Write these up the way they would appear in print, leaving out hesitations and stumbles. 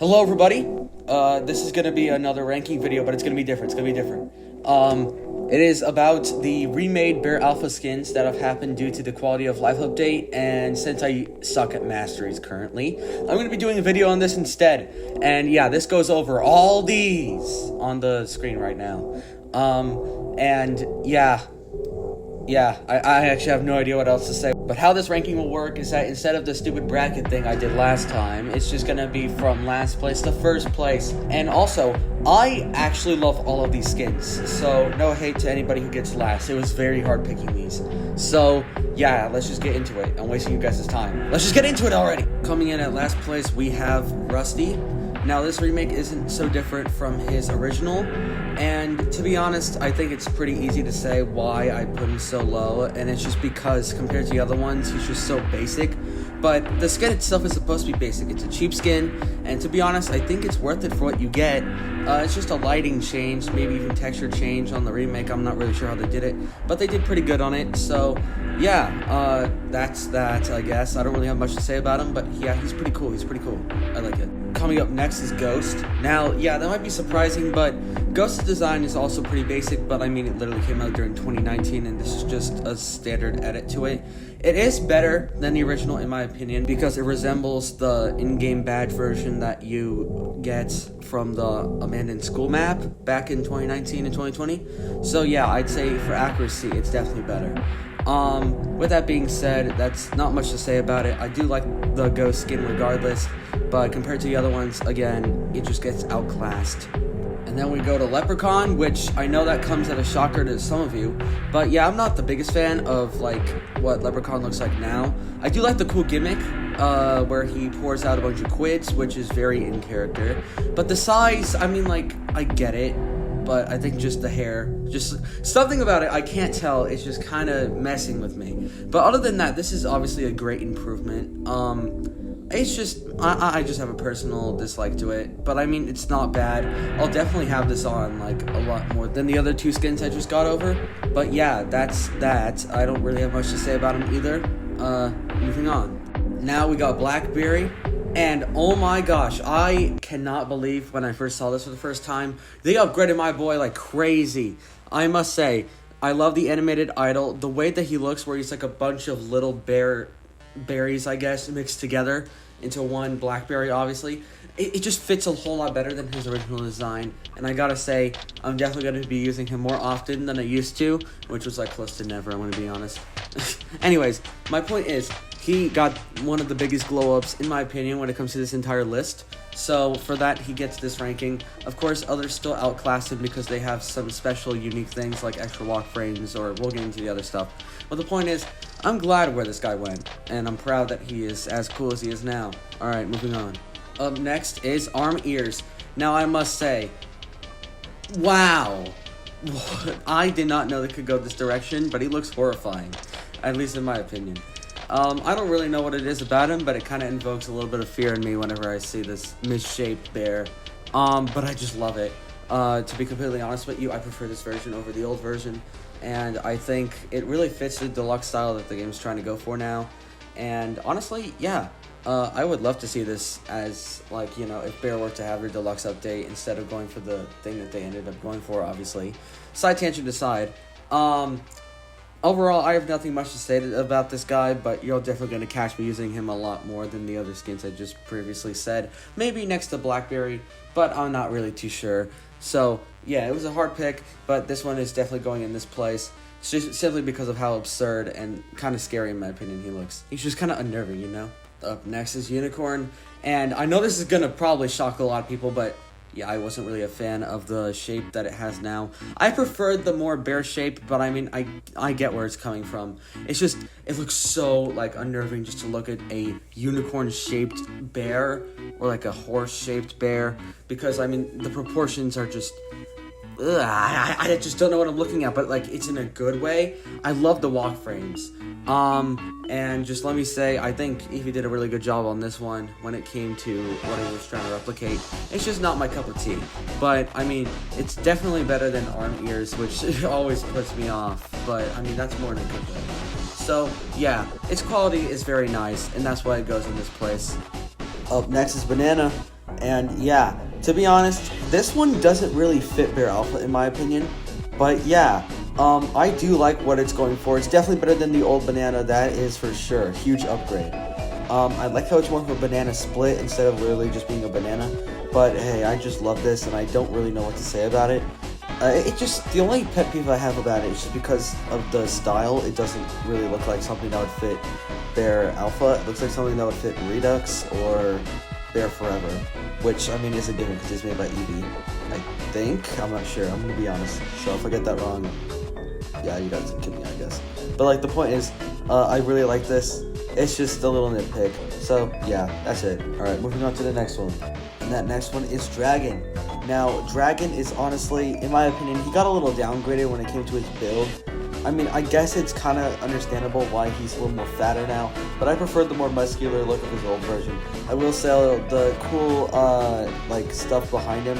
Hello everybody, this is going to be another ranking video, but it's going to be different, It is about the remade Bear Alpha skins that have happened due to the quality of life update, and since I suck at masteries currently, I'm going to be doing a video on this instead, and yeah, this goes over all these on the screen right now, I actually have no idea what else to say. But how this ranking will work is that instead of the stupid bracket thing I did last time, it's just gonna be from last place to first place. And also, I actually love all of these skins, so no hate to anybody who gets last. It was very hard picking these. So yeah, let's just get into it. I'm wasting you guys' time. Let's just get into it already. Coming in at last place, we have Rusty. Now, this remake isn't so different from his original, and to be honest, I think it's pretty easy to say why I put him so low, and it's just because compared to the other ones, he's just so basic. But the skin itself is supposed to be basic. It's a cheap skin, and to be honest, I think it's worth it for what you get. It's just a lighting change, maybe even texture change on the remake. I'm not really sure how they did it, but they did pretty good on it, so yeah, that's that, I guess. I don't really have much to say about him, but yeah, he's pretty cool. I like it. Coming up next is Ghost. Now, yeah, that might be surprising, but Ghost's design is also pretty basic, but I mean, it literally came out during 2019, and this is just a standard edit to it. It is better than the original, in my opinion, because it resembles the in-game badge version that you get from the abandoned school map back in 2019 and 2020. So yeah, I'd say for accuracy, it's definitely better. With that being said, that's not much to say about it. I do like the Ghost skin regardless, but compared to the other ones, again, it just gets outclassed. And then we go to Leprechaun, which I know that comes as a shocker to some of you, but yeah, I'm not the biggest fan of like what Leprechaun looks like now. I do like the cool gimmick, where he pours out a bunch of quids, which is very in character. But the size, I mean, like, I get it, but I think just the hair, just something about it, I can't tell, it's just kind of messing with me. But other than that, this is obviously a great improvement. It's just, I just have a personal dislike to it, but I mean, it's not bad. I'll definitely have this on, like, a lot more than the other two skins I just got over. But yeah, that's that. I don't really have much to say about them either. Moving on. Now we got Blackberry. And oh my gosh, I cannot believe when I first saw this for the first time, they upgraded my boy like crazy. I must say, I love the animated idol. The way that he looks, where he's like a bunch of little berries, I guess, mixed together into one blackberry, obviously. It just fits a whole lot better than his original design. And I gotta say, I'm definitely going to be using him more often than I used to, which was like close to never, I'm going to be honest. Anyways, my point is, he got one of the biggest glow-ups, in my opinion, when it comes to this entire list. So for that, he gets this ranking. Of course, others still outclass him because they have some special, unique things like extra walk frames, or we'll get into the other stuff. But the point is, I'm glad where this guy went, and I'm proud that he is as cool as he is now. Alright, moving on. Up next is Arm Ears. Now, I must say, wow. I did not know they could go this direction, but he looks horrifying, at least in my opinion. I don't really know what it is about him, but it kind of invokes a little bit of fear in me whenever I see this misshaped bear. But I just love it. To be completely honest with you, I prefer this version over the old version, and I think it really fits the deluxe style that the game's trying to go for now. And honestly, yeah, I would love to see this as, like, you know, if Bear were to have their deluxe update instead of going for the thing that they ended up going for, obviously. Side tangent aside, overall, I have nothing much to say about this guy, but you're definitely going to catch me using him a lot more than the other skins I just previously said. Maybe next to Blackberry, but I'm not really too sure. So, yeah, it was a hard pick, but this one is definitely going in this place. It's just simply because of how absurd and kind of scary, in my opinion, he looks. He's just kind of unnerving, you know? Up next is Unicorn, and I know this is going to probably shock a lot of people, but yeah, I wasn't really a fan of the shape that it has now. I preferred the more bear shape, but I mean, I get where it's coming from. It's just, it looks so, like, unnerving just to look at a unicorn-shaped bear, or like a horse-shaped bear, because, I mean, the proportions are just, I just don't know what I'm looking at, but, like, it's in a good way. I love the walk frames. And just let me say, I think Evie did a really good job on this one when it came to what he was trying to replicate. It's just not my cup of tea. But, I mean, it's definitely better than Arm Ears, which always puts me off. But, I mean, that's more than a good way. So, yeah, its quality is very nice, and that's why it goes in this place. Up next is Banana. And yeah, to be honest, this one doesn't really fit Bear Alpha in my opinion. But yeah, I do like what it's going for. It's definitely better than the old banana, that is for sure. Huge upgrade. I like how it's more of a banana split instead of literally just being a banana. But hey, I just love this and I don't really know what to say about it. The only pet peeve I have about it is just because of the style. It doesn't really look like something that would fit Bear Alpha. It looks like something that would fit Redux or Bear Forever, which, I mean, is a given because it's made by Eevee, I think. I'm not sure. I'm going to be honest. So if I get that wrong, yeah, you guys can kill me, I guess. But, like, the point is, I really like this. It's just a little nitpick. So, yeah, that's it. Alright, moving on to the next one. And that next one is Dragon. Now, Dragon is honestly, in my opinion, he got a little downgraded when it came to his build. I mean, I guess it's kind of understandable why he's a little more fatter now, but I prefer the more muscular look of his old version. I will say the cool, like, stuff behind him,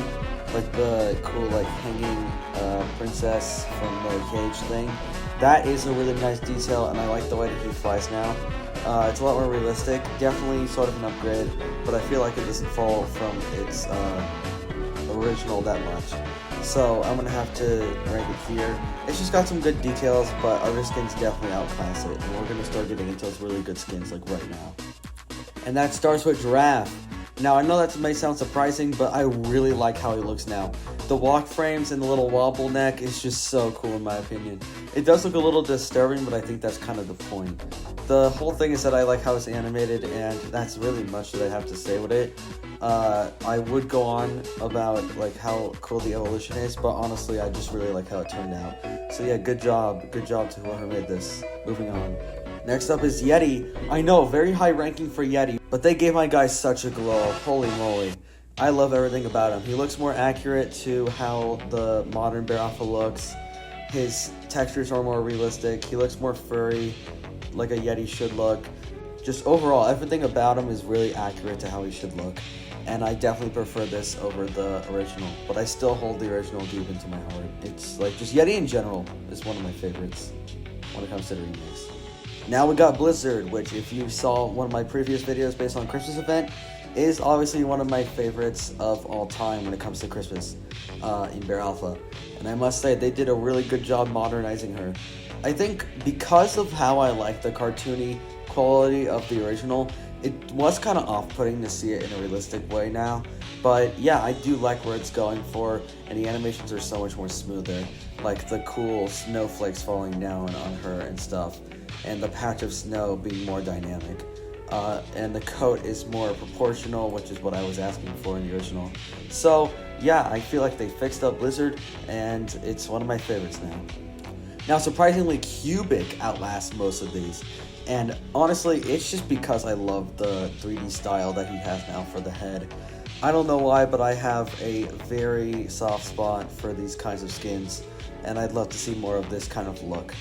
like the cool, like, hanging princess from the cage thing. That is a really nice detail, and I like the way that he flies now. It's a lot more realistic, definitely sort of an upgrade, but I feel like it doesn't fall from its original that much. So I'm gonna have to rank it here. It's just got some good details, but other skins definitely outclass it, and we're gonna start getting into those really good skins like right now. And that starts with Giraffe. Now I know that may sound surprising, but I really like how he looks now. The walk frames and the little wobble neck is just so cool in my opinion. It does look a little disturbing, but I think that's kind of the point. The whole thing is that I like how it's animated, and that's really much that I have to say with it. I would go on about like how cool the evolution is, but honestly I just really like how it turned out. So yeah, good job to whoever made this. Moving on. Next up is Yeti. I know, very high ranking for Yeti, but they gave my guy such a glow. Holy moly. I love everything about him. He looks more accurate to how the modern Bear Alpha looks. His textures are more realistic. He looks more furry, like a Yeti should look. Just overall, everything about him is really accurate to how he should look. And I definitely prefer this over the original, but I still hold the original deep into my heart. It's like, just Yeti in general is one of my favorites when it comes to the remakes. Now we got Blizzard, which if you saw one of my previous videos based on Christmas event, is obviously one of my favorites of all time when it comes to Christmas in Bear Alpha. And I must say, they did a really good job modernizing her. I think because of how I like the cartoony quality of the original, it was kind of off-putting to see it in a realistic way now. But yeah, I do like where it's going for, and the animations are so much more smoother. Like the cool snowflakes falling down on her and stuff, and the patch of snow being more dynamic. And the coat is more proportional, which is what I was asking for in the original. So yeah, I feel like they fixed up Blizzard, and it's one of my favorites now. Now, surprisingly, Cubic outlasts most of these. And honestly, it's just because I love the 3D style that he has now for the head. I don't know why, but I have a very soft spot for these kinds of skins, and I'd love to see more of this kind of look.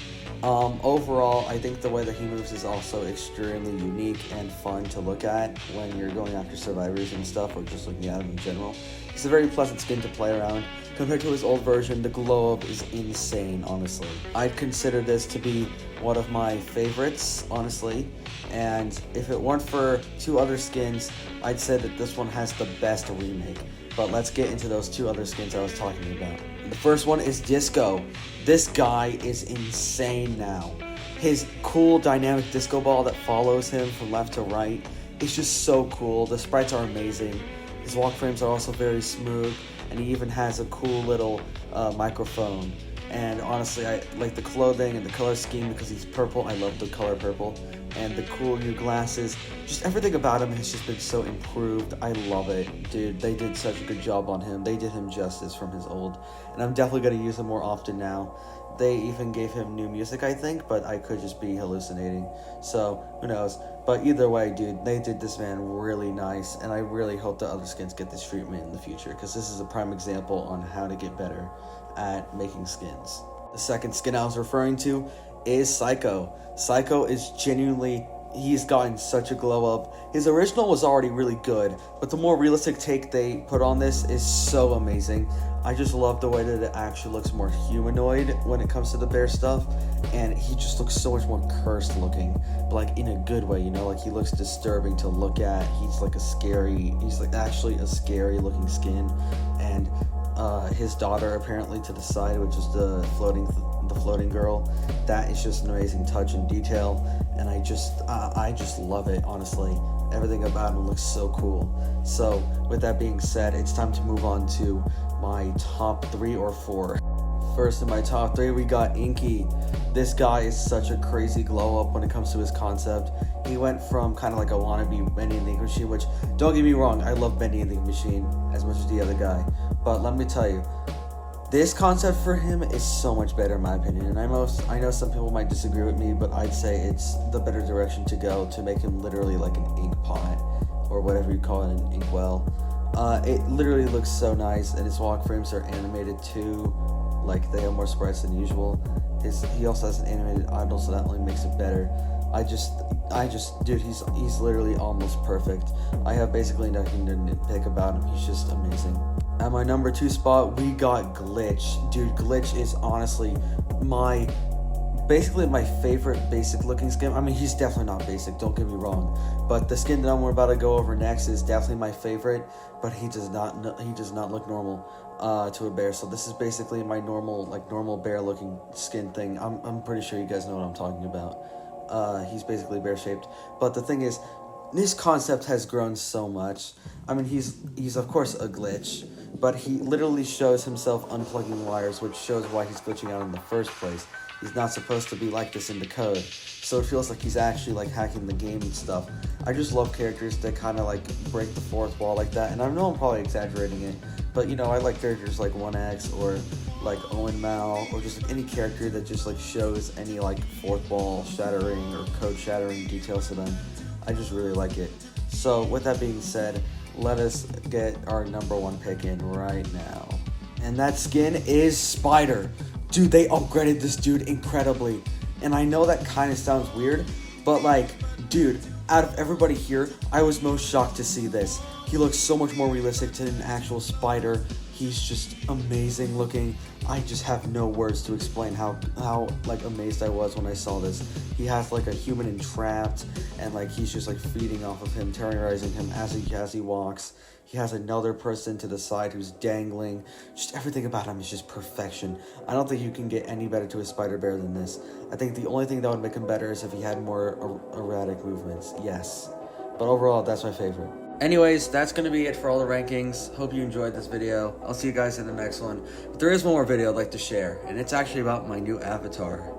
Overall, I think the way that he moves is also extremely unique and fun to look at when you're going after survivors and stuff, or just looking at him in general. It's a very pleasant skin to play around. Compared to his old version, the glow up is insane, honestly. I'd consider this to be one of my favorites, honestly. And if it weren't for two other skins, I'd say that this one has the best remake. But let's get into those two other skins I was talking about. The first one is Disco. This guy is insane now. His cool dynamic disco ball that follows him from left to right is just so cool. The sprites are amazing. His walk frames are also very smooth, and he even has a cool little microphone. And honestly, I like the clothing and the color scheme because he's purple. I love the color purple. And the cool new glasses. Just everything about him has just been so improved. I love it. Dude, they did such a good job on him. They did him justice from his old. And I'm definitely going to use him more often now. They even gave him new music, I think, but I could just be hallucinating. So, who knows. But either way, dude, they did this man really nice. And I really hope that other skins get this treatment in the future, because this is a prime example on how to get better at making skins. The second skin I was referring to is Psycho. Psycho is genuinely he's gotten such a glow up. His original was already really good, but the more realistic take they put on this is so amazing. I just love the way that it actually looks more humanoid when it comes to the bear stuff, and he just looks so much more cursed looking, but like in a good way, you know, like he looks disturbing to look at. He's like actually a scary looking skin, and his daughter apparently to the side, which is the floating girl, that is just an amazing touch and detail, and I just love it, honestly. Everything about him looks so cool. So with that being said, it's time to move on to my top 3 or 4. First in my top 3, we got Inky. This guy is such a crazy glow up when it comes to his concept. He went from kind of like a wannabe Bendy and the Ink Machine, which, don't get me wrong, I love Bendy and the Ink Machine as much as the other guy, but let me tell you, this concept for him is so much better in my opinion, and I know some people might disagree with me, but I'd say it's the better direction to go to make him literally like an ink pot, or whatever you call it, an ink well. It literally looks so nice, and his walk frames are animated too, like they have more sprites than usual. He also has an animated idle, so that only makes it better. Dude, he's literally almost perfect. I have basically nothing to nitpick about him. He's just amazing. At my number 2 spot, we got Glitch. Dude, Glitch is honestly basically my favorite basic looking skin. I mean, he's definitely not basic, don't get me wrong, but the skin that I'm about to go over next is definitely my favorite, but he does not look normal to a bear. So this is basically my normal bear looking skin thing. I'm pretty sure you guys know what I'm talking about. He's basically bear shaped, but the thing is, this concept has grown so much. I mean, he's of course a glitch, but he literally shows himself unplugging wires, which shows why he's glitching out in the first place. He's not supposed to be like this in the code, so it feels like he's actually like hacking the game and stuff. I just love characters that kind of like break the fourth wall like that, and I know I'm probably exaggerating it, but you know, I like characters like 1X or like Owen Mao, or just like any character that just like shows any like fourth wall shattering or code shattering details to them. I just really like it. So with that being said, let us get our number 1 pick in right now. And that skin is Spider. Dude, they upgraded this dude incredibly. And I know that kind of sounds weird, but like, dude, out of everybody here, I was most shocked to see this. He looks so much more realistic to an actual spider. He's just amazing looking. I just have no words to explain how like amazed I was when I saw this. He has like a human entrapped, and like he's just like feeding off of him, terrorizing him as he walks. He has another person to the side who's dangling. Just everything about him is just perfection. I don't think you can get any better to a spider bear than this. I think the only thing that would make him better is if he had more erratic movements. Yes, but overall, that's my favorite. Anyways, that's going to be it for all the rankings. Hope you enjoyed this video. I'll see you guys in the next one. But there is one more video I'd like to share, and it's actually about my new avatar.